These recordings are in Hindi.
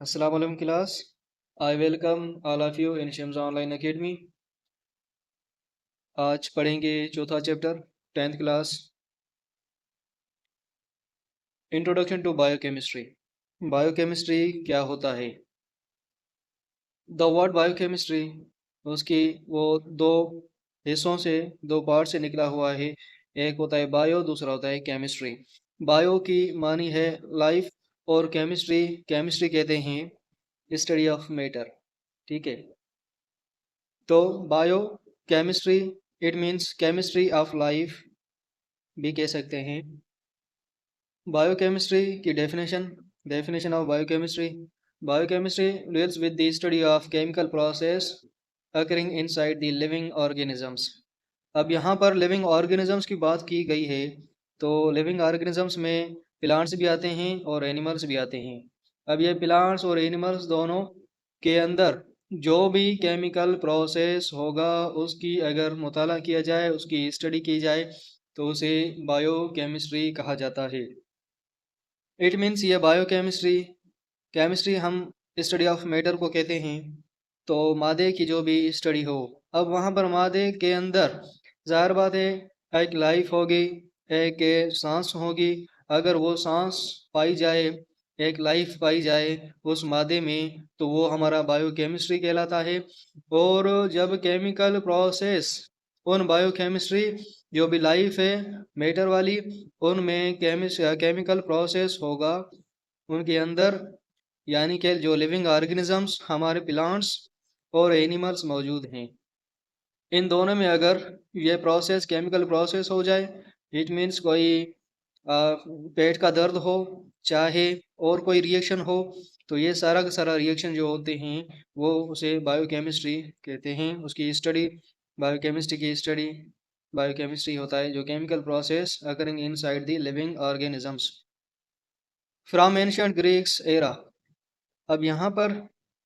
Assalamu alaikum class. I welcome all of you in Shams Online Academy. आज पढ़ेंगे चौथा chapter 10th class introduction to biochemistry. Biochemistry क्या होता है? द वर्ड बायोकेमिस्ट्री उसकी वो दो हिस्सों से दो पार्ट से निकला हुआ है। एक होता है बायो, दूसरा होता है केमिस्ट्री। बायो की मानी है लाइफ और केमिस्ट्री केमिस्ट्री कहते हैं स्टडी ऑफ मैटर। ठीक है, तो bio chemistry it means chemistry of life भी कह सकते हैं। बायोकेमिस्ट्री की definition of biochemistry. Biochemistry deals with the study of chemical process occurring inside the living organisms. अब यहाँ पर लिविंग ऑर्गेनिजम्स की बात की गई है, तो लिविंग ऑर्गेनिजम्स में प्लांट्स भी आते हैं और एनिमल्स भी आते हैं। अब ये प्लांट्स और एनिमल्स दोनों के अंदर जो भी केमिकल प्रोसेस होगा उसकी अगर मुताला किया जाए, उसकी स्टडी की जाए, तो उसे बायोकेमिस्ट्री कहा जाता है। इट मीन्स ये बायोकेमिस्ट्री केमिस्ट्री हम स्टडी ऑफ मैटर को कहते हैं, तो मादे की जो भी स्टडी हो। अब वहाँ पर मादे के अंदर ज़ाहिर बात है एक लाइफ होगी, एक सांस होगी। अगर वो सांस पाई जाए, एक लाइफ पाई जाए उस मादे में, तो वो हमारा बायोकेमिस्ट्री कहलाता है। और जब केमिकल प्रोसेस उन बायोकेमिस्ट्री जो भी लाइफ है मैटर वाली, उनमें केमिकल प्रोसेस होगा उनके अंदर, यानी कि जो लिविंग ऑर्गेनिजम्स हमारे प्लांट्स और एनिमल्स मौजूद हैं, इन दोनों में अगर ये प्रोसेस केमिकल प्रोसेस हो जाए, इट मीन्स कोई पेट का दर्द हो, चाहे और कोई रिएक्शन हो, तो ये सारा का सारा रिएक्शन जो होते हैं वो उसे बायोकेमिस्ट्री कहते हैं। उसकी स्टडी बायोकेमिस्ट्री की स्टडी बायोकेमिस्ट्री होता है, जो chemical process occurring inside the living organisms from ancient Greeks era. अब यहाँ पर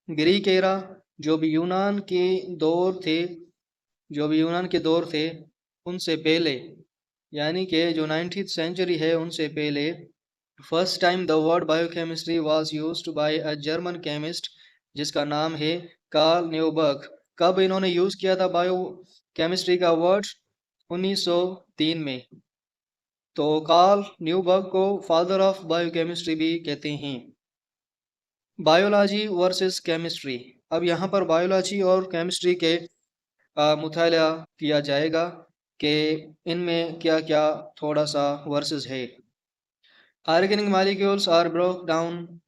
ग्रीक एरा जो भी यूनान के दौर थे, जो भी यूनान के दौर थे उनसे पहले, यानी कि जो 19th सेंचुरी है उनसे पहले, first time the word biochemistry was used by a German chemist जिसका नाम है कार्ल न्यूबर्ग। कब इन्होंने यूज किया था बायो केमिस्ट्री का वर्ड? 1903 में। तो कार्ल न्यूबर्ग को फादर ऑफ बायोकेमिस्ट्री भी कहते हैं। Biology versus chemistry. अब यहाँ पर बायोलॉजी और केमिस्ट्री के मुताला किया जाएगा कि इनमें क्या क्या थोड़ा सा वर्सेस है। Organic molecules are broke down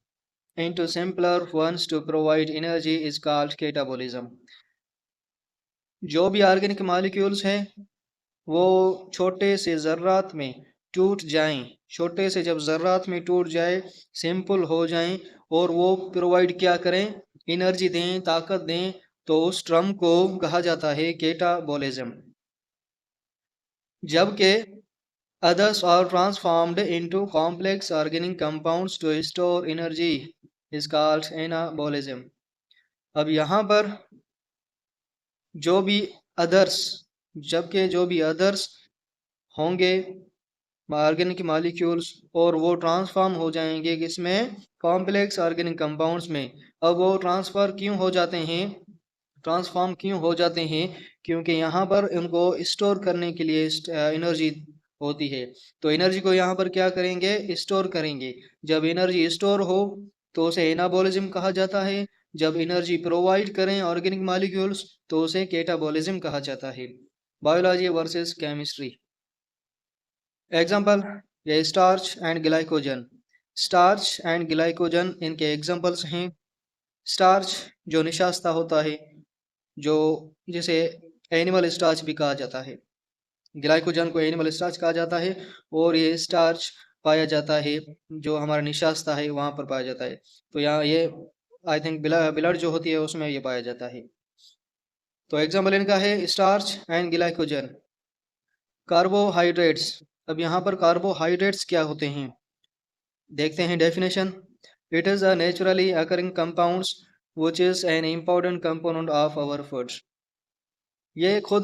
into simpler ones to provide energy is called catabolism। जो भी ऑर्गेनिक मॉलिक्यूल्स हैं वो छोटे से ज़र्रात में टूट जाएं, छोटे से जब ज़र्रात में टूट जाए, सिंपल हो जाएं, और वो प्रोवाइड क्या करें, एनर्जी दें, ताकत दें, तो उस टर्म को कहा जाता है कैटाबॉलिज्म। जबकि others are transformed into complex organic compounds to store energy is called anabolism। अब यहाँ पर जो भी अदर्स जबकि जो भी अदर्स होंगे ऑर्गेनिक मॉलिक्यूल्स, और वो ट्रांसफॉर्म हो जाएंगे किसमें? कॉम्प्लेक्स ऑर्गेनिक कंपाउंड्स में। अब वो ट्रांसफॉर्म क्यों हो जाते हैं? क्योंकि यहाँ पर उनको स्टोर करने के लिए एनर्जी होती है। तो एनर्जी को यहाँ पर क्या करेंगे? स्टोर करेंगे। जब एनर्जी स्टोर हो तो उसे एनाबॉलिज्म कहा जाता है। जब एनर्जी प्रोवाइड करें ऑर्गेनिक मॉलिक्यूल्स तो उसे कैटाबॉलिज्म कहा जाता है। Biology versus chemistry. एग्जाम्पल, ये starch and glycogen. Starch and glycogen इनके एग्जाम्पल्स हैं। स्टार्च जो निशास्ता होता है, जो जिसे एनिमल स्टार्च भी कहा जाता है, ग्लाइकोजन को एनिमल स्टार्च कहा जाता है, और ये स्टार्च पाया जाता है जो हमारा निशास्ता है वहाँ पर पाया जाता है। तो यहाँ ये आई थिंक ब्लड जो होती है उसमें ये पाया जाता है। तो एग्जाम्पल इनका है स्टार्च एंड ग्लाइकोजन। कार्बोहाइड्रेट्स। अब यहाँ पर कार्बोहाइड्रेट्स क्या होते हैं देखते हैं definition. It is a naturally occurring compounds which is an important component of our food. ये खुद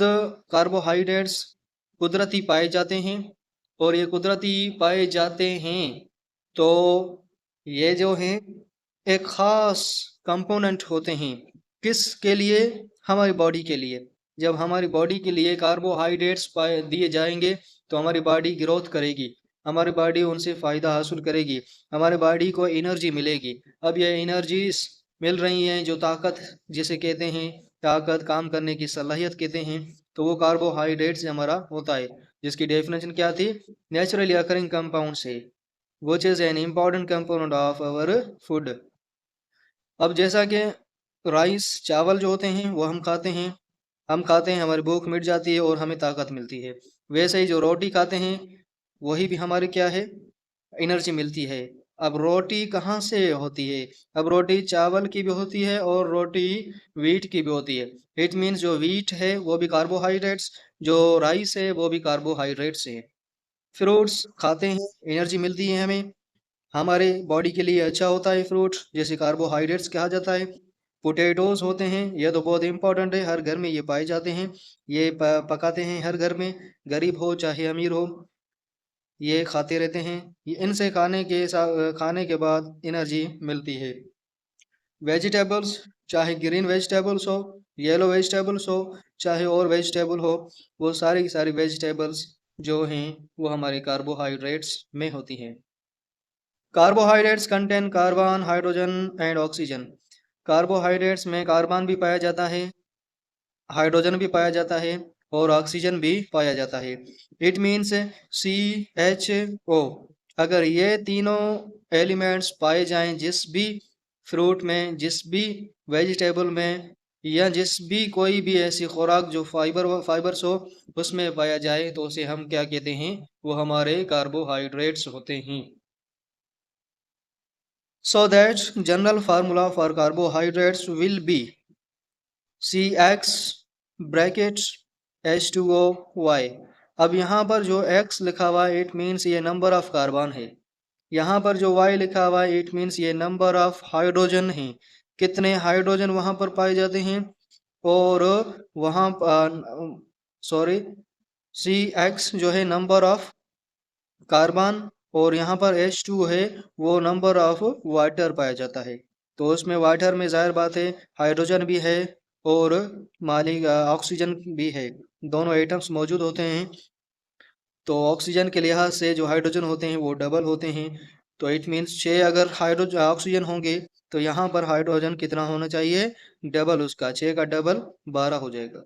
कार्बोहाइड्रेट्स कुदरती पाए जाते हैं, और ये कुदरती पाए जाते हैं, तो ये जो हैं एक ख़ास कंपोनेंट होते हैं। किसके लिए? हमारी बॉडी के लिए। जब हमारी बॉडी के लिए कार्बोहाइड्रेट्स पाए दिए जाएँगे, तो हमारी बॉडी ग्रोथ करेगी, हमारी बॉडी उनसे फ़ायदा हासिल करेगी, हमारी बॉडी को एनर्जी मिलेगी। अब ये एनर्जीज़ मिल रही हैं, जो ताकत जिसे कहते हैं, ताकत काम करने की सलाहियत कहते हैं, तो वो कार्बोहाइड्रेट से हमारा होता है, जिसकी डेफिनेशन क्या थी? नेचुरली अकरिंग कंपाउंड से, which is an important component of our food. अब जैसा कि राइस चावल जो होते हैं वो हम खाते हैं, हमारी भूख मिट जाती है और हमें ताकत मिलती है। वैसे ही जो रोटी खाते हैं, वही भी हमारी क्या है? एनर्जी मिलती है। अब रोटी कहाँ से होती है? अब रोटी चावल की भी होती है और रोटी व्हीट की भी होती है। इट मीन्स जो व्हीट है वो भी कार्बोहाइड्रेट्स, जो राइस है वो भी कार्बोहाइड्रेट्स है। फ्रूट्स खाते हैं, एनर्जी मिलती है हमें, हमारे बॉडी के लिए अच्छा होता है फ्रूट, जैसे कार्बोहाइड्रेट्स कहा जाता है। पोटैटोज़ होते हैं, ये तो बहुत इंपॉर्टेंट है, हर घर में ये पाए जाते हैं। ये पकाते हैं हर घर में, गरीब हो चाहे अमीर हो, ये खाते रहते हैं। ये इनसे खाने के बाद एनर्जी मिलती है। वेजिटेबल्स, चाहे ग्रीन वेजिटेबल्स हो, येलो वेजिटेबल्स हो, चाहे और वेजिटेबल हो, वो सारी की सारी वेजिटेबल्स जो हैं वो हमारे कार्बोहाइड्रेट्स में होती हैं। Carbohydrates contain carbon, hydrogen and oxygen. Carbohydrates में कार्बन भी पाया जाता है, हाइड्रोजन भी पाया जाता है और ऑक्सीजन भी पाया जाता है। It means CHO। अगर ये तीनों एलिमेंट्स पाए जाएं जिस भी फ्रूट में, जिस भी वेजिटेबल में, या जिस भी कोई भी ऐसी खुराक जो फाइबर्स हो उसमें पाया जाए, तो उसे हम क्या कहते हैं? वो हमारे कार्बोहाइड्रेट्स होते हैं। So that general formula for carbohydrates will be CX bracket H2O Y। अब यहाँ पर जो X लिखा हुआ है, इट मीन्स ये नंबर ऑफ कार्बन है। यहाँ पर जो Y लिखा हुआ है, इट मीन्स ये नंबर ऑफ हाइड्रोजन है। कितने हाइड्रोजन वहाँ पर पाए जाते हैं? और वहाँ सॉरी, CX जो है नंबर ऑफ कार्बन, और यहाँ पर H2 है, वो नंबर ऑफ वाटर पाया जाता है। तो उसमें वाटर में ज़ाहिर बात है हाइड्रोजन भी है और ऑक्सीजन भी है, दोनों एटम्स मौजूद होते हैं। तो ऑक्सीजन के लिहाज से जो हाइड्रोजन होते हैं वो डबल होते हैं। तो इट मीन्स 6 अगर हाइड्रोजन ऑक्सीजन होंगे, तो यहाँ पर हाइड्रोजन कितना होना चाहिए? डबल उसका, 6 का डबल 12 हो जाएगा।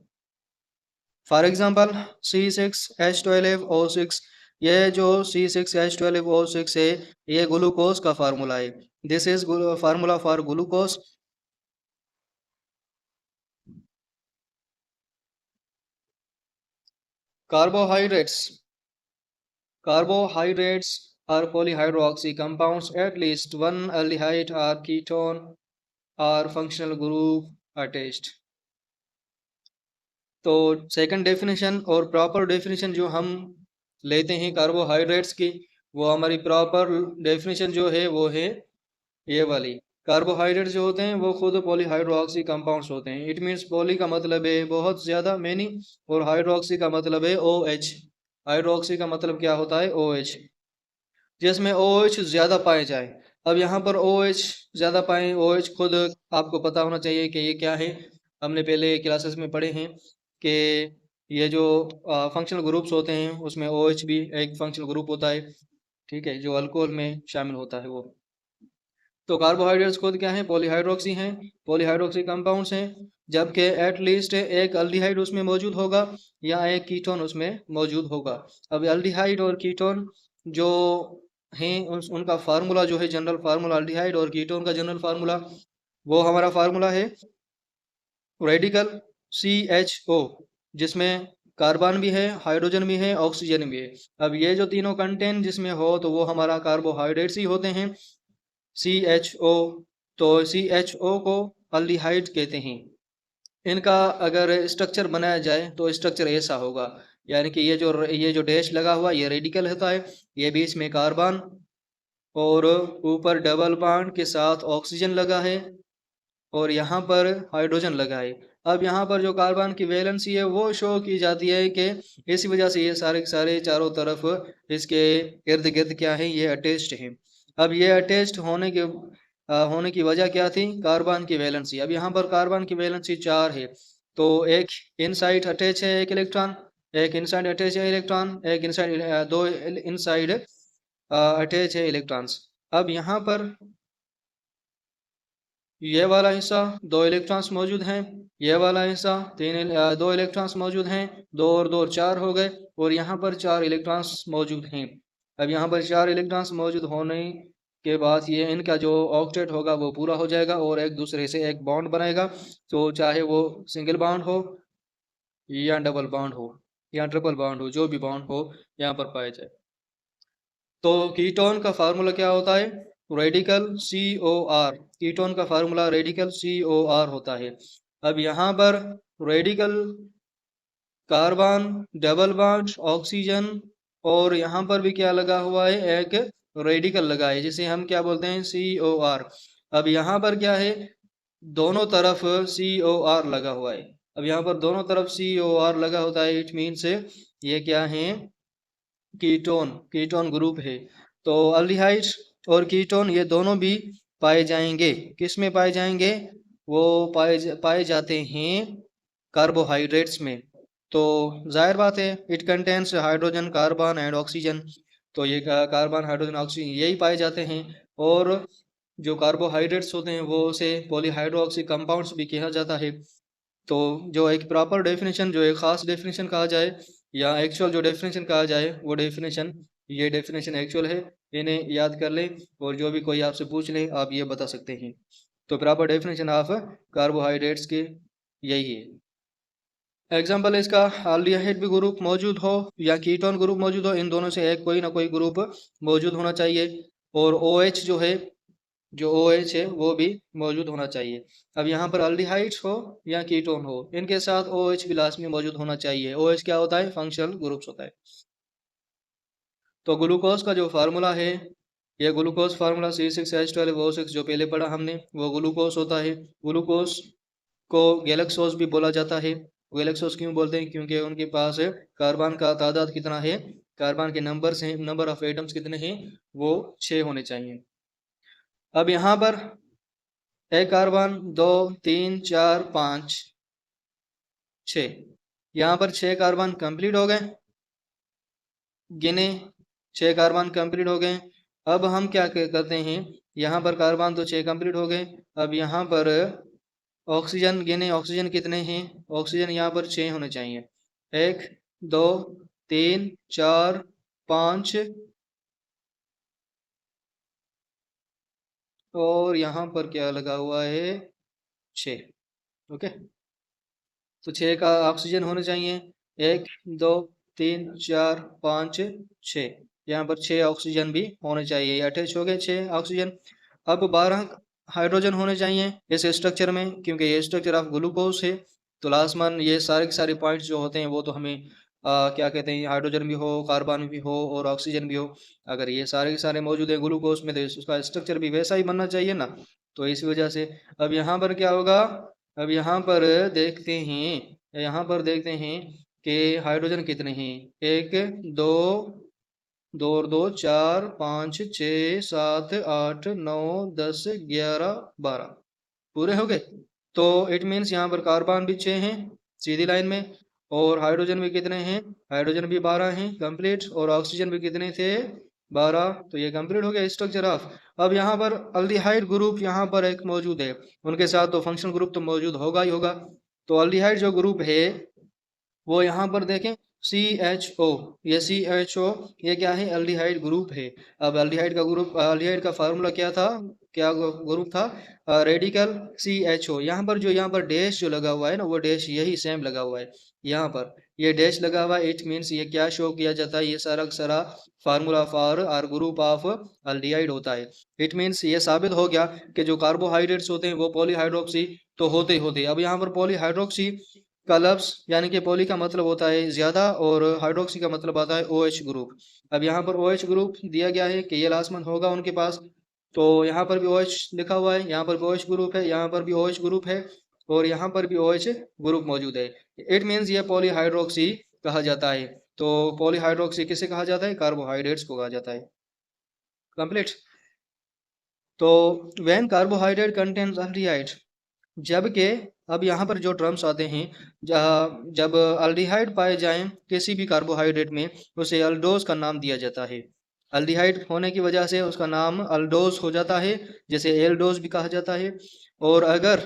फॉर एग्जांपल C6H12O6, ये जो C6H12O6 है, ये ग्लूकोज का फार्मूला है। This is formula for glucose. Carbohydrates, carbohydrates are polyhydroxy compounds, at least one aldehyde or ketone or functional group attached। तो सेकंड डेफिनेशन और प्रॉपर डेफिनेशन जो हम लेते हैं कार्बोहाइड्रेट्स की, वो हमारी प्रॉपर डेफिनेशन जो है वो है ये वाली। कार्बोहाइड्रेट्स जो होते हैं वो खुद पॉलीहाइड्रोक्सी कंपाउंड्स होते हैं। इट मीन्स पॉली का मतलब है बहुत ज़्यादा, मैनी, और हाइड्रोक्सी का मतलब है OH। हाइड्रोक्सी का मतलब क्या होता है? OH, जिसमें OH ज़्यादा पाए जाए। अब यहाँ पर OH ज़्यादा पाए, OH खुद आपको पता होना चाहिए कि ये क्या है। हमने पहले क्लासेस में पढ़े हैं कि ये जो फंक्शनल ग्रुप्स होते हैं उसमें OH भी एक फंक्शनल ग्रुप होता है, ठीक है, जो अल्कोहल में शामिल होता है वो। तो कार्बोहाइड्रेट्स खुद क्या है? पॉलीहाइड्रोक्सी हैं, पॉलीहाइड्रोक्सी कंपाउंड्स हैं, जबकि एटलीस्ट एक अल्डिहाइड उसमें मौजूद होगा या एक कीटोन उसमें मौजूद होगा। अब अल्डिहाइड और कीटोन जो हैं उनका फार्मूला जो है, जनरल फार्मूला अल्डिहाइड और कीटोन का जनरल फार्मूला, वो हमारा फार्मूला है रेडिकल CHO, जिसमें कार्बन भी है, हाइड्रोजन भी है, ऑक्सीजन भी है। अब ये जो तीनों कंटेंट जिसमें हो तो वो हमारा कार्बोहाइड्रेट्स ही होते हैं। CHO, तो CHO को अल्डिहाइड कहते हैं। इनका अगर स्ट्रक्चर बनाया जाए तो स्ट्रक्चर ऐसा होगा, यानी कि ये जो डैश लगा हुआ ये रेडिकल होता है, ये बीच में कार्बन और ऊपर डबल बॉन्ड के साथ ऑक्सीजन लगा है और यहाँ पर हाइड्रोजन लगा है। अब यहाँ पर जो कार्बन की वैलेंसी है वो शो की जाती है कि इसी वजह से ये सारे के सारे चारों तरफ इसके इर्द गिर्द क्या है? ये अटैच्ड हैं। अब ये अटैच्ड होने के होने की वजह क्या थी? कार्बन की वैलेंसी। अब यहाँ पर कार्बन की वैलेंसी 4 है, तो एक इनसाइड अटैच है एक इलेक्ट्रॉन, एक इनसाइड अटैच है इलेक्ट्रॉन, एक इनसाइड दो इनसाइड अटैच है इलेक्ट्रॉन्स। अब यहाँ पर ये वाला हिस्सा 2 इलेक्ट्रॉन्स मौजूद हैं, ये वाला हिस्सा 2 इलेक्ट्रॉन्स मौजूद हैं, 2 और 2 4 हो गए, और यहाँ पर 4 इलेक्ट्रॉन्स मौजूद हैं। अब यहाँ पर 4 इलेक्ट्रॉन्स मौजूद होने के बाद ये इनका जो ऑक्टेट होगा वो पूरा हो जाएगा और एक दूसरे से एक बॉन्ड बनाएगा, तो चाहे वो सिंगल बॉन्ड हो या डबल बॉन्ड हो या ट्रिपल बॉन्ड हो, जो भी बॉन्ड हो यहाँ पर पाया जाए। तो कीटोन का फार्मूला क्या होता है? Radical COR। कीटोन का फार्मूला रेडिकल COR होता है। अब यहाँ पर radical carbon, double bond, oxygen, और यहाँ पर भी क्या लगा हुआ है? एक रेडिकल लगा है, जिसे हम क्या बोलते हैं? COR। अब यहाँ पर क्या है? दोनों तरफ COR लगा हुआ है। अब यहाँ पर दोनों तरफ COR लगा होता है, इट मीन्स ये क्या है? कीटोन, कीटोन ग्रुप है। तो अल्डिहाइड और कीटोन ये दोनों भी पाए जाएंगे। किस में पाए जाएंगे? वो पाए जाते हैं कार्बोहाइड्रेट्स में। तो जाहिर बात है, it contains hydrogen, carbon and oxygen. तो ये कार्बन, हाइड्रोजन, ऑक्सीजन यही पाए जाते हैं। और जो कार्बोहाइड्रेट्स होते हैं वो उसे पॉलीहाइड्रोक्सी कंपाउंड्स भी कहा जाता है। तो जो एक प्रॉपर डेफिनेशन, जो एक ख़ास डेफिनेशन कहा जाए या एक्चुअल जो डेफिनेशन कहा जाए, वो डेफिनेशन, ये डेफिनेशन एक्चुअल है। इन्हें याद कर लें और जो भी कोई आपसे पूछ ले आप ये बता सकते हैं। तो प्रॉपर डेफिनेशन ऑफ कार्बोहाइड्रेट्स के यही है। एग्जाम्पल इसका, अल्डिहाइड भी ग्रुप मौजूद हो या कीटोन ग्रुप मौजूद हो, इन दोनों से एक कोई ना कोई ग्रुप मौजूद होना चाहिए। और OH जो है, जो OH है वो भी मौजूद होना चाहिए। अब यहाँ पर अल्डिहाइड हो या कीटोन हो, इनके साथ OH भी लास्ट में मौजूद होना चाहिए। OH क्या होता है? फंक्शनल ग्रुप्स होता है। तो ग्लूकोज का जो फार्मूला है, ये ग्लूकोज फार्मूला C6H12O6 जो पहले पढ़ा हमने, वो ग्लूकोज होता है। ग्लूकोज को गैलेक्सोज भी बोला जाता है। गैलेक्सोज क्यों बोलते हैं? क्योंकि उनके पास कार्बन का तादाद कितना है, कार्बन के नंबर हैं, नंबर ऑफ एटम्स कितने हैं, वो 6 होने चाहिए। अब यहाँ पर एक कार्बन, 2, 3, 4, 5, 6, यहाँ पर 6 कार्बन कंप्लीट हो गए, गिने 6 कार्बन कंप्लीट हो गए। अब हम क्या करते हैं? यहाँ पर कार्बन तो 6 कंप्लीट हो गए, अब यहाँ पर ऑक्सीजन गिने, ऑक्सीजन कितने हैं? ऑक्सीजन यहाँ पर 6 होने चाहिए। 1, 2, 3, 4, 5, और यहाँ पर क्या लगा हुआ है? 6। ओके, तो 6 का ऑक्सीजन होने चाहिए। 1, 2, 3, 4, 5, 6, यहाँ पर 6 ऑक्सीजन भी होने चाहिए। अटैच हो गए 6 ऑक्सीजन। अब 12 हाइड्रोजन होने चाहिए इस स्ट्रक्चर में, क्योंकि ये स्ट्रक्चर ऑफ ग्लूकोज है। तो लाजमन ये सारे के सारे पॉइंट्स जो होते हैं वो तो हमें क्या कहते हैं, हाइड्रोजन भी हो, कार्बन भी हो और ऑक्सीजन भी हो। अगर ये सारे के सारे मौजूद है ग्लूकोज में, तो उसका स्ट्रक्चर भी वैसा ही बनना चाहिए ना। तो इस वजह से अब यहाँ पर क्या होगा? अब यहाँ पर देखते हैं, यहाँ पर देखते हैं कि हाइड्रोजन कितने हैं। 1, 2, 2 और 2, 4, 5, 6, 7, 8, 9, 10, 11, 12 पूरे हो गए। तो इट मीन्स यहाँ पर कार्बन भी 6 हैं सीधी लाइन में, और हाइड्रोजन भी कितने हैं? हाइड्रोजन भी 12 हैं कंप्लीट, और ऑक्सीजन भी कितने थे? 12। तो ये कंप्लीट हो गया स्ट्रक्चर ऑफ। अब यहाँ पर अल्डिहाइड ग्रुप यहाँ पर एक मौजूद है, उनके साथ तो फंक्शनल ग्रुप तो मौजूद होगा ही होगा। तो अल्डिहाइड जो ग्रुप है वो यहाँ पर देखें CHO, ये CHO ये क्या है? अल्डिहाइड ग्रुप है। अब अल्डिहाइड का ग्रुप, अल्डिहाइड का फार्मूला क्या था, क्या ग्रुप था? Radical CHO। यहाँ पर जो, यहाँ पर डैश जो लगा हुआ है ना, वो डैश यही सेम लगा हुआ है। यहाँ पर ये डैश लगा हुआ है, इट मीन्स ये क्या शो किया जाता है? ये सारा का सारा formula for R group of aldehyde होता है। इट मीन्स ये साबित हो गया कि जो कार्बोहाइड्रेट्स होते हैं वो पॉलीहाइड्रोक्सी तो होते ही होते। अब यहाँ पर पॉलीहाइड्रोक्सी का लफ्ज़, यानी कि पॉली का मतलब होता है ज़्यादा और हाइड्रोक्सी का मतलब आता है OH ग्रुप। अब यहाँ पर OH ग्रुप दिया गया है कि ये लाजमन होगा उनके पास। तो यहाँ पर भी OH लिखा हुआ है, यहाँ पर भी OH ग्रुप है, यहाँ पर भी OH ग्रुप है, और यहाँ पर भी OH ग्रुप मौजूद है। इट मीन्स ये पॉलीहाइड्रोक्सी कहा जाता है। तो पॉलीहाइड्रोक्सी किसे कहा जाता है? कार्बोहाइड्रेट्स को कहा जाता है। कंप्लीट। तो व्हेन कार्बोहाइड्रेट कंटेन्स अल्डिहाइड, जबकि अब यहाँ पर जो टर्म्स आते हैं, जब अल्डिहाइड पाए जाएं किसी भी कार्बोहाइड्रेट में, उसे अल्डोज का नाम दिया जाता है। अल्डिहाइड होने की वजह से उसका नाम अल्डोज हो जाता है, जैसे एल्डोज भी कहा जाता है। और अगर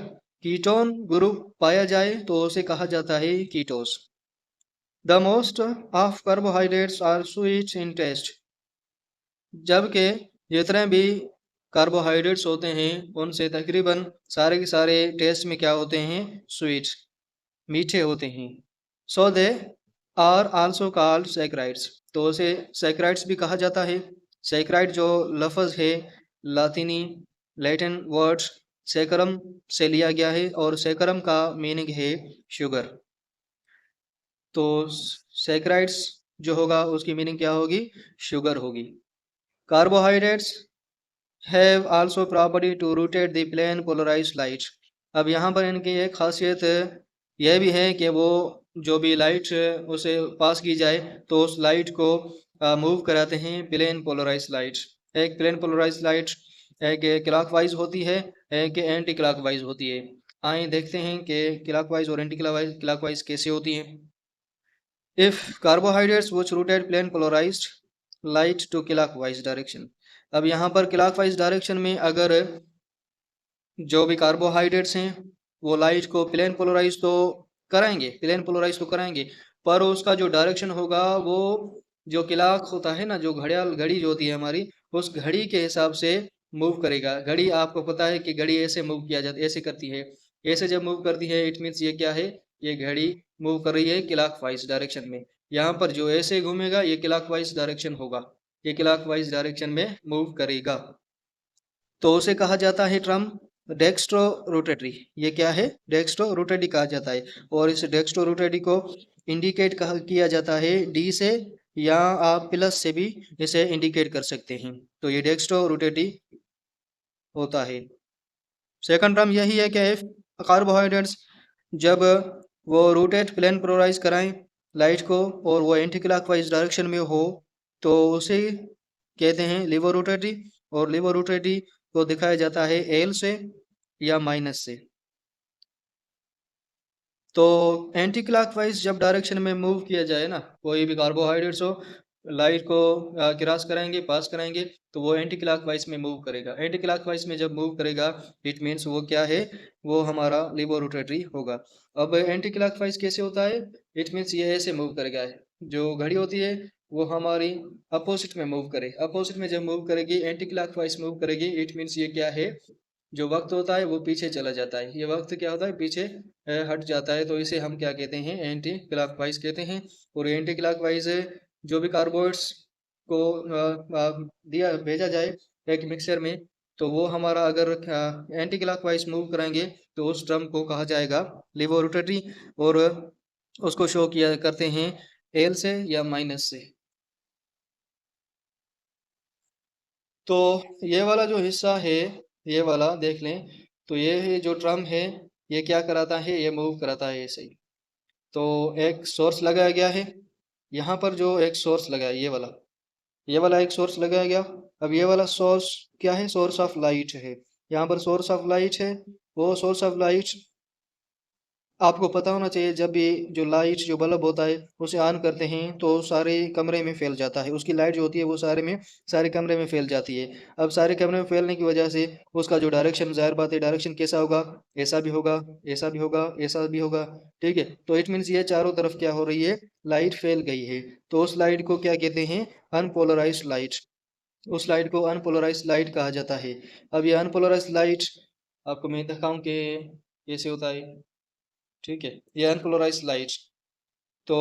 कीटोन ग्रुप पाया जाए तो उसे कहा जाता है ketose. The most of carbohydrates are sweet in taste, जबकि जितने भी कार्बोहाइड्रेट्स होते हैं उनसे तकरीबन सारे के सारे टेस्ट में क्या होते हैं, स्वीट, मीठे होते हैं। So they are also called saccharides, तो उसे सैकराइड्स भी कहा जाता है। सैकराइड जो लफ्ज़ है लातिनी लैटिन वर्ड सैकरम से लिया गया है, और सैकरम का मीनिंग है शुगर। तो सैकराइड्स जो होगा उसकी मीनिंग क्या होगी, शुगर होगी। Carbohydrates have also property to rotate the plane polarised light. अब यहाँ पर इनकी एक खासियत यह भी है कि वो जो भी लाइट उसे पास की जाए तो उस लाइट को मूव कराते हैं प्लेन पोलराइज्ड लाइट। एक प्लेन पोलराइज्ड लाइट एक क्लॉकवाइज होती है, एक एंटी क्लॉकवाइज होती है। आइए देखते हैं कि क्लॉकवाइज और एंटी क्लॉकवाइज कैसे होती है। If carbohydrates which rotate plane polarized light to clockwise direction, अब यहाँ पर क्लॉकवाइज डायरेक्शन में अगर जो भी कार्बोहाइड्रेट्स हैं वो लाइट को प्लेन पोलराइज तो कराएंगे, पर उसका जो डायरेक्शन होगा वो जो क्लॉक होता है ना, जो घड़ी जो होती है हमारी, उस घड़ी के हिसाब से मूव करेगा। घड़ी आपको पता है कि घड़ी ऐसे मूव किया जाता है, ऐसे करती है। ऐसे जब मूव करती है इट मीन्स ये क्या है, ये घड़ी मूव कर रही है क्लॉकवाइज डायरेक्शन में। यहाँ पर जो ऐसे घूमेगा ये क्लॉकवाइज डायरेक्शन होगा, ये क्लॉकवाइज डायरेक्शन में मूव करेगा। तो उसे कहा जाता है टर्म डेक्स्ट्रो रोटेटरी। ये क्या है, डेक्स्ट्रो रोटेटरी कहा जाता है। और इस डेक्स्ट्रो रोटेटरी को इंडिकेट किया जाता है डी से, या आप प्लस से भी इसे इंडिकेट कर सकते हैं। तो ये डेक्स्ट्रो रोटेटरी होता है। सेकंड टर्म यही है कि कार्बोहाइड्रेट्स जब वो रोटेट प्लेन पोलराइज कराएं लाइट को और वो एंटी क्लॉकवाइज डायरेक्शन में हो तो उसे कहते हैं लिवर रोटेटरी। और लिवर रोटेटरी को दिखाया जाता है एल से या माइनस से। तो एंटी क्लॉकवाइज जब डायरेक्शन में मूव किया जाए ना, कोई भी कार्बोहाइड्रेट्स हो, लाइट को क्रॉस कराएंगे, पास कराएंगे, तो वो एंटी क्लॉकवाइज में मूव करेगा। एंटी क्लॉकवाइज में जब मूव करेगा इट मीन्स वो क्या है, वो हमारा लिवर रोटेटरी होगा। अब एंटी क्लॉकवाइज कैसे होता है, इट मीन्स ये ऐसे मूव करेगा। जो घड़ी होती है वो हमारी अपोजिट में मूव करे, अपोजिट में जब मूव करेगी एंटी क्लॉकवाइज मूव करेगी इट मीन्स ये क्या है, जो वक्त होता है वो पीछे चला जाता है। ये वक्त क्या होता है, पीछे हट जाता है। तो इसे हम क्या कहते हैं, एंटी क्लॉकवाइज कहते हैं। और एंटी क्लॉकवाइज जो भी कार्बोइड्स को दिया भेजा जाए एक मिक्सचर में, तो वो हमारा अगर एंटी क्लॉकवाइज मूव कराएंगे तो उस ड्रम को कहा जाएगा लिवर रोटेटरी। और उसको शो किया करते हैं एल से या माइनस से। तो ये वाला जो हिस्सा है, ये वाला देख लें, तो ये है जो ड्रम है, ये क्या कराता है, ये मूव कराता है ऐसे ही। तो एक सोर्स लगाया गया है यहाँ पर, जो एक सोर्स लगा है ये वाला एक सोर्स लगाया गया। अब ये वाला सोर्स क्या है, सोर्स ऑफ लाइट है। यहाँ पर सोर्स ऑफ लाइट है। वो सोर्स ऑफ लाइट आपको पता होना चाहिए, जब भी जो लाइट जो बल्ब होता है उसे ऑन करते हैं तो सारे कमरे में फैल जाता है। उसकी लाइट जो होती है वो सारे कमरे में फैल जाती है। अब सारे कमरे में फैलने की वजह से उसका जो डायरेक्शन, जाहिर बात है डायरेक्शन कैसा होगा, ऐसा भी होगा, ऐसा भी होगा, ऐसा भी होगा। ठीक है, तो इट मीन्स ये चारों तरफ क्या हो रही है, लाइट फैल गई है। तो उस लाइट को क्या कहते हैं, अनपोलराइज्ड लाइट। उस लाइट को अनपोलराइज्ड लाइट कहा जाता है। अब ये अनपोलराइज्ड लाइट आपको मैं दिखाऊं कि कैसे होता है। ठीक है, ये अनपोलराइज्ड लाइट। तो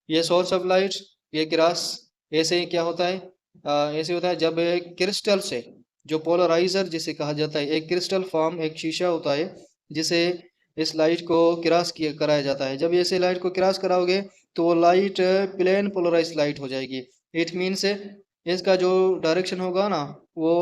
ये सोर्स ऑफ लाइट, ये क्रॉस ऐसे क्या होता है, ऐसे होता है जब एक क्रिस्टल से, जो पोलराइजर जिसे कहा जाता है, एक क्रिस्टल फॉर्म, एक शीशा होता है जिसे इस लाइट को क्रॉस किया कराया जाता है। जब ऐसे लाइट को क्रॉस कराओगे तो वो लाइट प्लेन पोलराइज्ड लाइट हो जाएगी। इट मीन्स इसका जो डायरेक्शन होगा ना, वो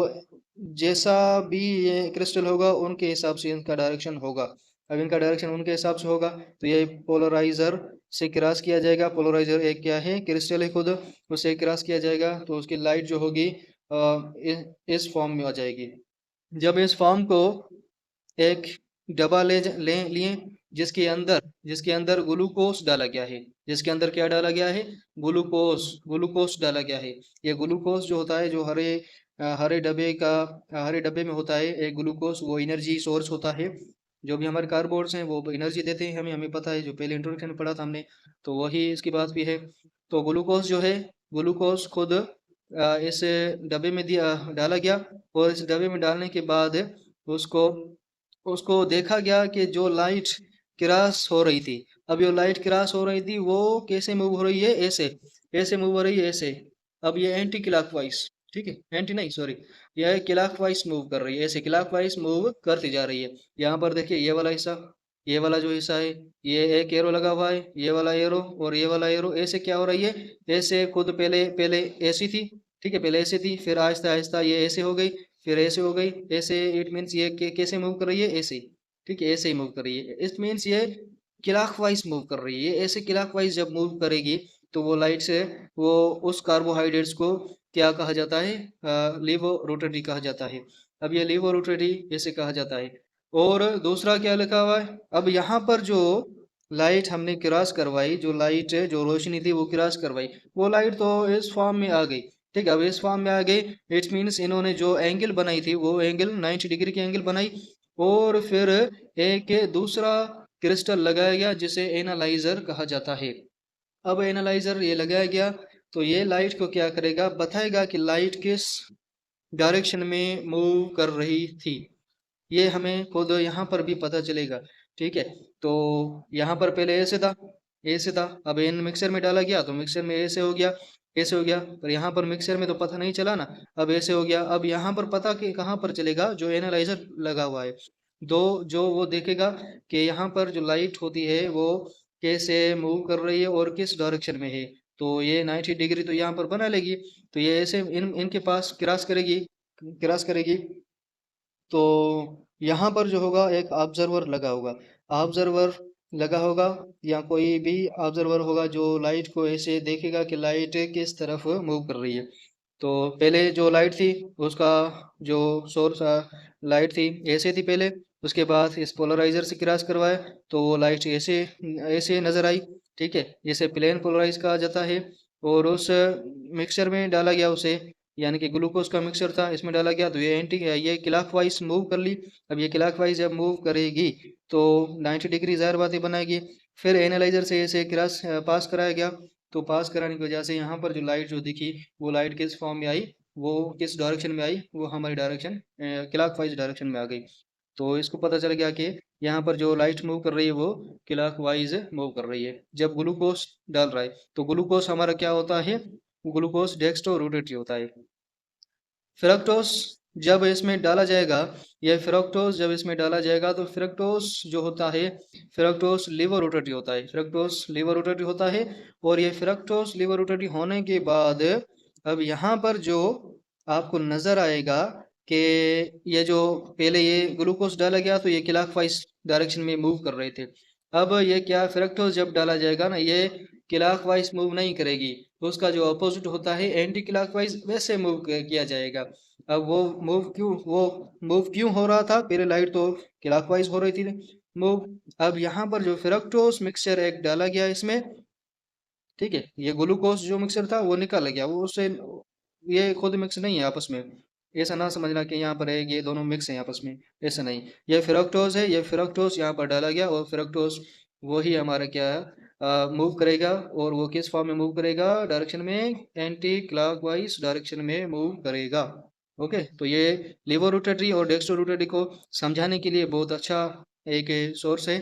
जैसा भी ये क्रिस्टल होगा उनके हिसाब से इनका डायरेक्शन होगा। अब इनका डायरेक्शन उनके हिसाब से होगा तो ये पोलराइजर से क्रॉस किया जाएगा। पोलराइजर एक क्या है, क्रिस्टल है खुद, उससे क्रॉस किया जाएगा तो उसकी लाइट जो होगी इस फॉर्म में आ जाएगी। जब इस फॉर्म को एक डब्बा लिए जिसके अंदर ग्लूकोज डाला गया है, जिसके अंदर क्या डाला गया है, ग्लूकोज ग्लूकोज डाला गया है। ये ग्लूकोज जो होता है, जो हरे डब्बे में होता है एक ग्लूकोज, वो एनर्जी सोर्स होता है। जो भी हमारे कार्बोर्ड्स हैं वो एनर्जी देते हैं हमें, हमें पता है, जो पहले इंट्रोडक्शन में पढ़ा था हमने, तो वही इसकी बात भी है। तो ग्लूकोज जो है, ग्लूकोज खुद इस डब्बे में दिया डाला गया, और इस डब्बे में डालने के बाद उसको उसको देखा गया कि जो लाइट क्रॉस हो रही थी, अब ये लाइट क्रॉस हो रही थी वो कैसे मूव हो रही है, ऐसे ऐसे मूव हो रही है, ऐसे। अब ये एंटी क्लॉकवाइज, ठीक है, एंटी नहीं सॉरी, यह क्लॉकवाइज मूव कर रही है, ऐसे क्लॉकवाइज मूव करती जा रही है। यहाँ पर देखिए ये वाला हिस्सा, ये वाला जो हिस्सा है, ये एक एरो लगा हुआ है, ये वाला एरो और ये वाला एरो, ऐसे क्या हो रही है, ऐसे खुद पहले पहले ऐसी थी, ठीक है, पहले ऐसे थी, फिर आहिस्ता आहिस्ता ये ऐसे हो गई, फिर ऐसे हो गई, ऐसे। इट मीन्स ये कैसे मूव कर रही है, ऐसे, ठीक है, ऐसे ही मूव कर रही है। इट मीन्स ये क्लॉकवाइज मूव कर रही है, ऐसे क्लॉकवाइज जब मूव करेगी तो वो लाइट से वो उस कार्बोहाइड्रेट्स को क्या कहा जाता है, लीवो रोटरी कहा जाता है। अब ये लीवो रोटरी ऐसे कहा जाता है। और दूसरा क्या लिखा हुआ है, अब यहाँ पर जो लाइट हमने क्रॉस करवाई, जो लाइट जो रोशनी थी वो क्रॉस करवाई, वो लाइट तो इस फॉर्म में आ गई, ठीक है, अब इस फॉर्म में आ गई। इट मीन्स इन्होंने जो एंगल बनाई थी वो एंगल 90 डिग्री की एंगल बनाई, और फिर एक दूसरा क्रिस्टल लगाया गया जिसे एनालाइजर कहा जाता है। अब एनालाइजर ये लगाया गया तो ये लाइट को क्या करेगा, बताएगा कि लाइट किस डायरेक्शन में मूव कर रही थी। ये हमें खुद यहाँ पर भी पता चलेगा, ठीक है। तो यहाँ पर पहले ऐसे था, ऐसे था, अब इन मिक्सर में डाला गया तो मिक्सर में ऐसे हो गया, ऐसे हो गया, पर यहाँ पर मिक्सर में तो पता नहीं चला ना, अब ऐसे हो गया। अब यहाँ पर पता कि कहाँ पर चलेगा, जो एनालाइजर लगा हुआ है, दो जो वो देखेगा कि यहाँ पर जो लाइट होती है वो कैसे मूव कर रही है और किस डायरेक्शन में है। तो ये 90 डिग्री तो यहाँ पर बना लेगी, तो ये ऐसे इनके पास क्रॉस करेगी, क्रॉस करेगी। तो यहाँ पर जो होगा एक ऑब्जर्वर लगा होगा, ऑब्जर्वर लगा होगा, या कोई भी ऑब्जर्वर होगा जो लाइट को ऐसे देखेगा कि लाइट किस तरफ मूव कर रही है। तो पहले जो लाइट थी उसका जो सोर्स लाइट थी ऐसे थी पहले, उसके बाद इस पोलराइजर से क्रॉस करवाया तो वो लाइट ऐसे ऐसे नजर आई, ठीक है, जिसे प्लेन पोलराइज कहा जाता है। और उस मिक्सचर में डाला गया उसे, यानी कि ग्लूकोज का मिक्सचर था, इसमें डाला गया तो ये क्लॉकवाइज मूव कर ली। अब ये क्लॉकवाइज जब मूव करेगी तो 90 डिग्री ज़ाहिर बात है बनाएगी। फिर एनालाइजर से इसे क्रॉस पास कराया गया, तो पास कराने की वजह से यहाँ पर जो लाइट जो दिखी, वो लाइट किस फॉर्म में आई, वो किस डायरेक्शन में आई, वो हमारी डायरेक्शन क्लॉकवाइज डायरेक्शन में आ गई। तो इसको पता चल गया कि यहाँ पर जो लाइट मूव कर रही है वो क्लॉकवाइज मूव कर रही है जब ग्लूकोज डाल रहा है। तो ग्लूकोज हमारा क्या होता है, ग्लूकोज डेक्स्ट्रो रोटेटरी होता है। फ्रक्टोज जब इसमें डाला जाएगा, यह फ्रक्टोज जब इसमें डाला जाएगा तो फ्रक्टोज जो होता है, फ्रक्टोज लिवर रोटेटरी होता है, फ्रक्टोज लिवर रोटेटरी होता है। और ये फ्रक्टोज लिवर रोटेटरी होने के बाद अब यहाँ पर जो आपको नजर आएगा कि ये जो पहले ये ग्लूकोज डाला गया तो ये क्लॉकवाइज डायरेक्शन में मूव कर रहे थे। अब ये क्या, फ्रक्टोज जब डाला जाएगा ना, ये क्लॉकवाइज मूव नहीं करेगी, तो उसका जो अपोजिट होता है एंटी क्लॉकवाइज वैसे मूव किया जाएगा। अब वो मूव क्यों हो रहा था, पहले लाइट तो क्लॉकवाइज हो रही थी मूव। अब यहाँ पर जो फ्रक्टोज मिक्सचर एक डाला गया इसमें, ठीक है, ये ग्लूकोज जो मिक्सर था वो निकाल गया, वो उससे ये खुद मिक्स नहीं है आपस में। ऐसा ना समझना कि यहाँ पर है ये दोनों मिक्स हैं आपस में, ऐसा नहीं। ये फ्रक्टोज है, ये फ्रक्टोज यहाँ पर डाला गया, और फ्रक्टोज वही हमारा क्या है, मूव करेगा। और वो किस फॉर्म में मूव करेगा, डायरेक्शन में एंटी क्लॉकवाइज डायरेक्शन में मूव करेगा। ओके, तो ये लिवर रोटेटरी और डेक्स्ट्रो रोटेटरी को समझाने के लिए बहुत अच्छा एक सोर्स है।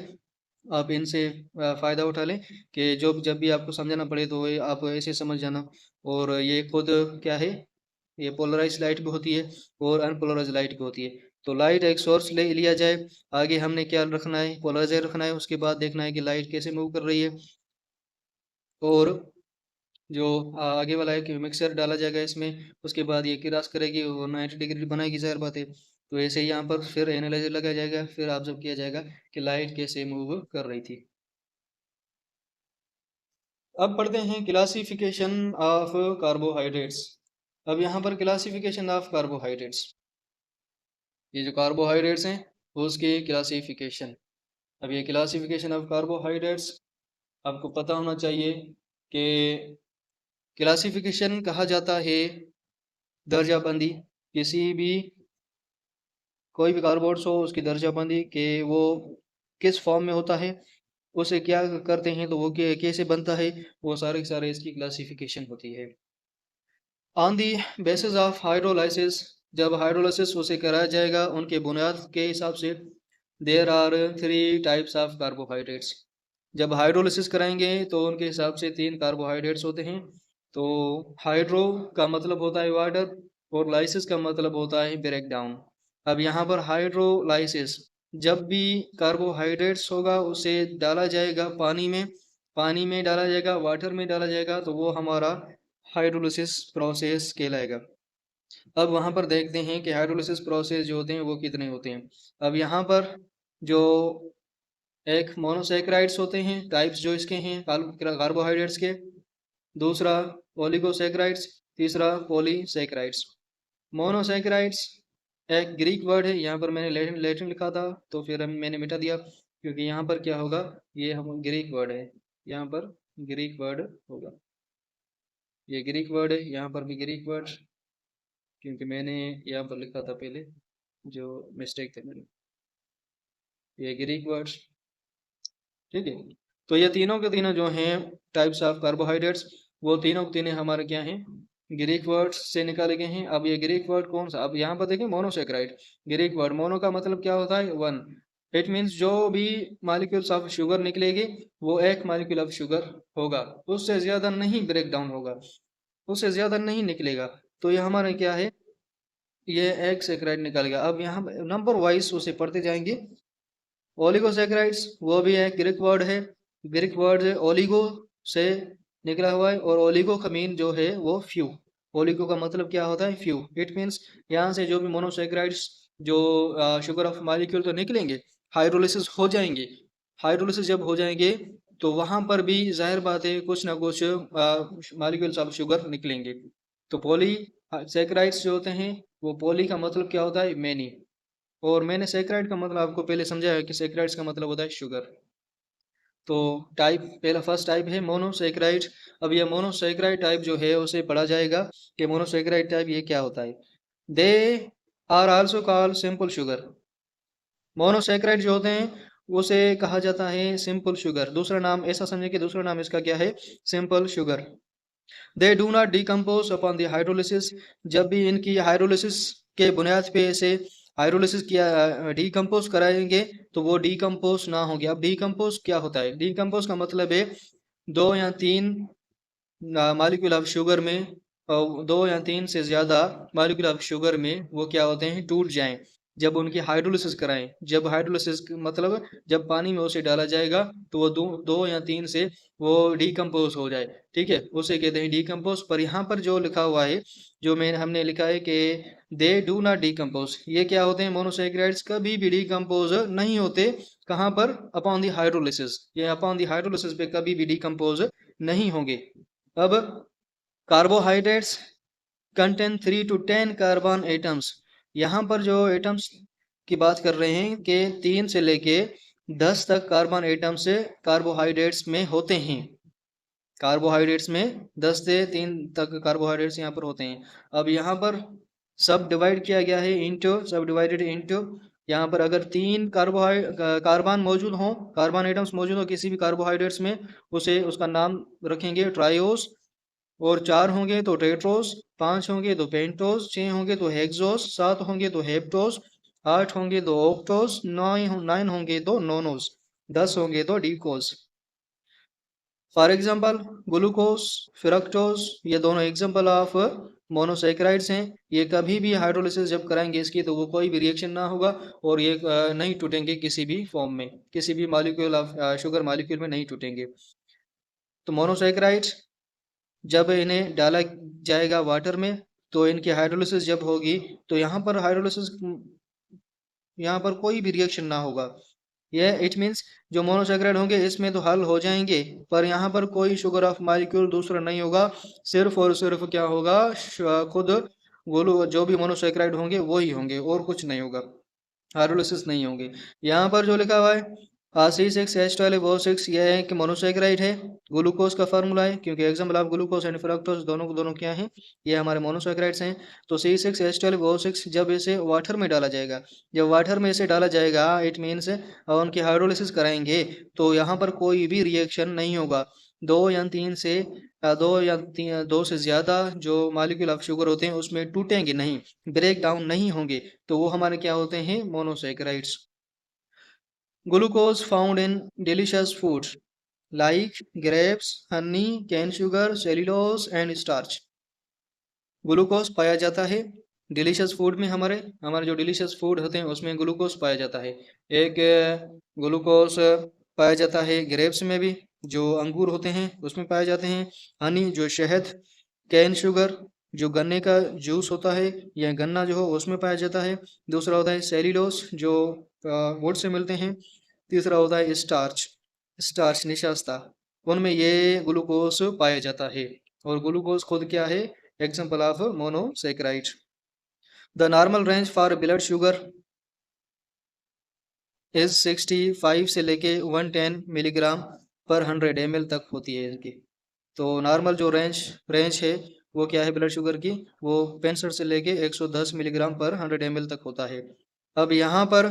आप इनसे फ़ायदा उठा लें कि जो जब भी आपको समझाना पड़े तो ये आप ऐसे समझ जाना। और ये खुद क्या है, ये पोलराइज लाइट भी होती है और अनपोलराइज लाइट भी होती है। तो लाइट एक सोर्स ले लिया जाए, आगे हमने क्या रखना है, पोलराइजर रखना है, उसके बाद देखना है कि लाइट कैसे मूव कर रही है। और जो आगे वाला है कि मिक्सर डाला जाएगा इसमें, उसके बाद ये क्रॉस करेगी वो 90 डिग्री बनाएगी, ज़ाहिर बात है। तो ऐसे ही यहाँ पर फिर एनालाइजर लगाया जाएगा, फिर ऑब्जर्व किया जाएगा कि लाइट कैसे मूव कर रही थी। अब पढ़ते हैं क्लासिफिकेशन ऑफ कार्बोहाइड्रेट्स। अब यहाँ पर क्लासिफिकेशन ऑफ कार्बोहाइड्रेट्स, ये जो कार्बोहाइड्रेट्स हैं उसकी क्लासिफिकेशन। अब ये क्लासिफिकेशन ऑफ कार्बोहाइड्रेट्स आपको पता होना चाहिए कि क्लासिफिकेशन कहा जाता है दर्जाबंदी, किसी भी कोई भी कार्बोहाइड्रेट्स हो उसकी दर्जाबंदी कि वो किस फॉर्म में होता है, उसे क्या करते हैं, तो वो कैसे बनता है, वो सारे के सारे इसकी क्लासिफिकेशन होती है। On the basis of hydrolysis, जब हाइड्रोलाइसिस उसे कराया जाएगा उनके बुनियाद के हिसाब से, there are three types of carbohydrates. जब हाइड्रोलाइसिस कराएंगे तो उनके हिसाब से तीन कार्बोहाइड्रेट्स होते हैं। तो हाइड्रो का मतलब होता है वाटर और लाइसिस का मतलब होता है ब्रेक डाउन। अब यहाँ पर हाइड्रोलाइसिस, जब भी कार्बोहाइड्रेट्स होगा उसे डाला जाएगा पानी में डाला जाएगा, वाटर में डाला जाएगा, तो वो हमारा हाइड्रोलिसिस प्रोसेस कहलाएगा। अब वहाँ पर देखते हैं कि हाइड्रोलिसिस प्रोसेस जो होते हैं वो कितने होते हैं। अब यहाँ पर जो एक मोनोसेक्राइड्स होते हैं, टाइप्स जो इसके हैं कार्बोहाइड्रेट्स के, दूसरा ओलिगोसेक्राइड्स, तीसरा पॉलीसेक्राइड्स। मोनोसेक्राइड्स एक ग्रीक वर्ड है, यहाँ पर मैंने लैटिन लिखा था तो फिर मैंने मिटा दिया, क्योंकि यहाँ पर क्या होगा, ये हम ग्रीक वर्ड है, यहाँ पर ग्रीक वर्ड होगा, ये ग्रीक वर्ड है, यहाँ पर भी ग्रीक वर्ड, क्योंकि मैंने यहाँ पर लिखा था पहले, जो मिस्टेक थे मेरे, ये ग्रीक वर्ड्स। ठीक है, तो ये तीनों के तीनों जो हैं टाइप्स ऑफ कार्बोहाइड्रेट्स, वो तीनों के तीनों हमारे क्या हैं, ग्रीक वर्ड्स से निकाले गए हैं। अब ये ग्रीक वर्ड कौन सा, अब यहाँ पर देखें मोनोसेक्राइड, ग्रीक वर्ड मोनो का मतलब क्या होता है, वन। इट मीन्स जो भी मालिक्यूल्स ऑफ शुगर निकलेगी वो एक मालिक्यूल ऑफ शुगर होगा, उससे ज्यादा नहीं ब्रेक डाउन होगा, उससे ज्यादा नहीं निकलेगा। तो ये हमारा क्या है, ये एक सेक्राइड निकल गया। अब यहाँ नंबर वाइज उसे पढ़ते जाएंगे। ओलिगोसेक्राइड्स वो भी एक ग्रीक वर्ड है, ग्रीक वर्ड ओलिगो से निकला हुआ है, और ओलिगो का मीन जो है वो फ्यू, ओलिगो का मतलब क्या होता है, फ्यू। इट मीन्स यहाँ से जो भी मोनोसेक्राइड्स जो शुगर ऑफ मालिक्यूल तो निकलेंगे, हाइड्रोलिसिस हो जाएंगे, हाइड्रोलिसिस जब हो जाएंगे तो वहां पर भी जाहिर बात है कुछ ना कुछ मालिक्यूल्स ऑफ शुगर निकलेंगे। तो पॉली सेक्राइड्स जो होते हैं, वो पॉली का मतलब क्या होता है, मैनी, और मैंने सेक्राइड का मतलब आपको पहले समझाया कि सेक्राइड्स का मतलब होता है शुगर। तो टाइप पहला फर्स्ट टाइप है मोनोसेक्राइड। अब ये मोनोसेक्राइड टाइप जो है उसे पढ़ा जाएगा कि मोनोसेक्राइड टाइप ये क्या होता है। They are also called simple sugar, monosaccharide जो होते हैं उसे कहा जाता है सिंपल शुगर, दूसरा नाम ऐसा समझे कि दूसरा नाम इसका क्या है, simple sugar. They do not decompose upon the hydrolysis, जब भी इनकी हाइड्रोलिसिस के बुनियाद पे इसे हाइड्रोलिसिस किया डिकम्पोज कराएंगे तो वो डिकम्पोज ना होंगे। अब डिकम्पोज क्या होता है, डिकम्पोज का मतलब है दो या तीन मालिक्यूल ऑफ शुगर में, दो या तीन से ज्यादा मालिक्यूल ऑफ शुगर में वो क्या होते हैं, टूट जाएं जब उनकी हाइड्रोलिसिस कराएं। जब हाइड्रोलिसिस मतलब जब पानी में उसे डाला जाएगा तो वो दो या तीन से वो डिकम्पोज हो जाए, ठीक है, उसे कहते हैं डिकम्पोज। पर यहाँ पर जो लिखा हुआ है, जो मैंने हमने लिखा है कि दे डू नॉट डिकम्पोज, ये क्या होते हैं, मोनोसेक्राइड्स कभी भी डिकम्पोज नहीं होते। कहाँ पर, अपॉन दी हाइड्रोलिसिस, ये अपॉन दी हाइड्रोलिसिस पे कभी भी डिकम्पोज नहीं होंगे। अब carbohydrates contain 3 to 10 carbon atoms, यहाँ पर जो एटम्स की बात कर रहे हैं कि 3 से लेके 10 तक कार्बन एटम्स कार्बोहाइड्रेट्स में होते हैं, कार्बोहाइड्रेट्स में 10 से 3 तक कार्बोहाइड्रेट्स यहाँ पर होते हैं। अब यहाँ पर सब डिवाइड किया गया है इंटू, सब डिवाइडेड इंटू, यहाँ पर अगर 3 कार्बन मौजूद हो, कार्बन एटम्स मौजूद हो किसी भी कार्बोहाइड्रेट्स में, उसे उसका नाम रखेंगे ट्रायोस, और 4 होंगे तो टेट्रोस, 5 होंगे तो पेंटोस, 6 होंगे तो हेक्सोस, 7 होंगे तो हेप्टोस, 8 होंगे तो ऑक्टोस, 9 होंगे तो नोनोस, 10 होंगे तो डीकोस। फॉर एग्जाम्पल ग्लूकोस, फ्रक्टोस, ये दोनों एग्जाम्पल ऑफ मोनोसेक्राइड्स हैं। ये कभी भी हाइड्रोलिसिस जब कराएंगे इसकी तो वो कोई भी रिएक्शन ना होगा, और ये नहीं टूटेंगे किसी भी फॉर्म में, किसी भी मॉलिक्यूल ऑफ शुगर मॉलिक्यूल में नहीं टूटेंगे। तो मोनोसेक्राइड्स जब इन्हें डाला जाएगा वाटर में तो इनकी हाइड्रोलिसिस जब होगी तो यहाँ पर हाइड्रोलिसिस, यहाँ पर कोई भी रिएक्शन ना होगा, ये इट मीन्स जो मोनोसेक्राइड होंगे इसमें तो हल हो जाएंगे, पर यहाँ पर कोई शुगर ऑफ मॉलिक्यूल दूसरा नहीं होगा, सिर्फ और सिर्फ क्या होगा, खुद गोलू जो भी मोनोसेक्राइड होंगे वो ही होंगे और कुछ नहीं होगा, हाइड्रोलिसिस नहीं होंगे। यहाँ पर जो लिखा हुआ है C6H12O6, यह है कि मोनोसेक्राइड है, ग्लूकोज का फार्मूला है, क्योंकि example of glucose and fructose दोनों दोनों क्या हैं, ये हमारे मोनोसेक्राइड्स हैं। तो C6H12O6 जब इसे वाटर में डाला जाएगा, जब वाटर में इसे डाला जाएगा इट मीन्स उनकी हाइड्रोलिसिस कराएंगे, तो यहाँ पर कोई भी रिएक्शन नहीं होगा। दो से ज्यादा जो मालिक्यूल ऑफ शुगर होते हैं उसमें टूटेंगे नहीं, ब्रेक डाउन नहीं होंगे, तो वो हमारे क्या होते हैं, monosaccharides. Glucose found in delicious foods like grapes, Honey, cane sugar, cellulose and starch. Glucose पाया जाता है डिलीशियस फूड में, हमारे हमारे जो डिलीशियस फूड होते हैं उसमें ग्लूकोज पाया जाता है। एक ग्लूकोज पाया जाता है ग्रेप्स में भी, जो अंगूर होते हैं उसमें पाए जाते हैं, हनी जो शहद, कैन शुगर जो गन्ने का जूस होता है या गन्ना जो हो उसमें पाया जाता है, दूसरा होता है सेल्यूलोज जो वुड से मिलते हैं, तीसरा होता है स्टार्च, स्टार्च निशास्ता, उनमें ये ग्लूकोज पाया जाता है। और ग्लूकोज खुद क्या है, example of monosaccharide. The normal range for blood sugar is 65 से लेके 110 मिलीग्राम पर 100 ml तक होती है इनकी। तो नॉर्मल जो रेंज है वो क्या है ब्लड शुगर की, वो 65 से लेके 110 मिलीग्राम पर 100 ml तक होता है। अब यहाँ पर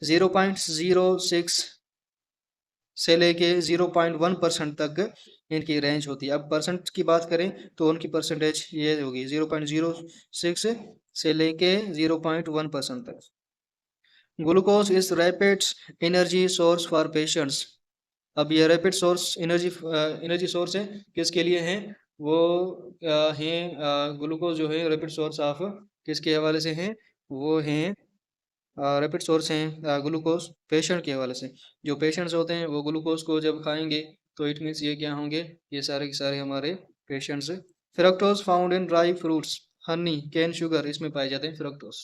0.06 से लेके 0.1% तक इनकी रेंज होती है। अब परसेंट की बात करें तो उनकी परसेंटेज ये होगी 0.06 से लेके 0.1% तक। Glucose is rapid energy source for patients. अब ये रैपिड सोर्स एनर्जी सोर्स है, किसके लिए है, वो हैं ग्लूकोज जो है रैपिड सोर्स ऑफ, किसके हवाले से हैं, वो हैं रैपिड सोर्स हैं ग्लूकोज पेशेंट के हवाले से। जो पेशेंट्स होते हैं वो ग्लूकोज को जब खाएंगे तो इट मीन्स ये क्या होंगे, ये सारे के सारे हमारे patients. Fructose found in dry fruits, Honey, cane sugar, इसमें पाए जाते हैं फ्रक्टोज।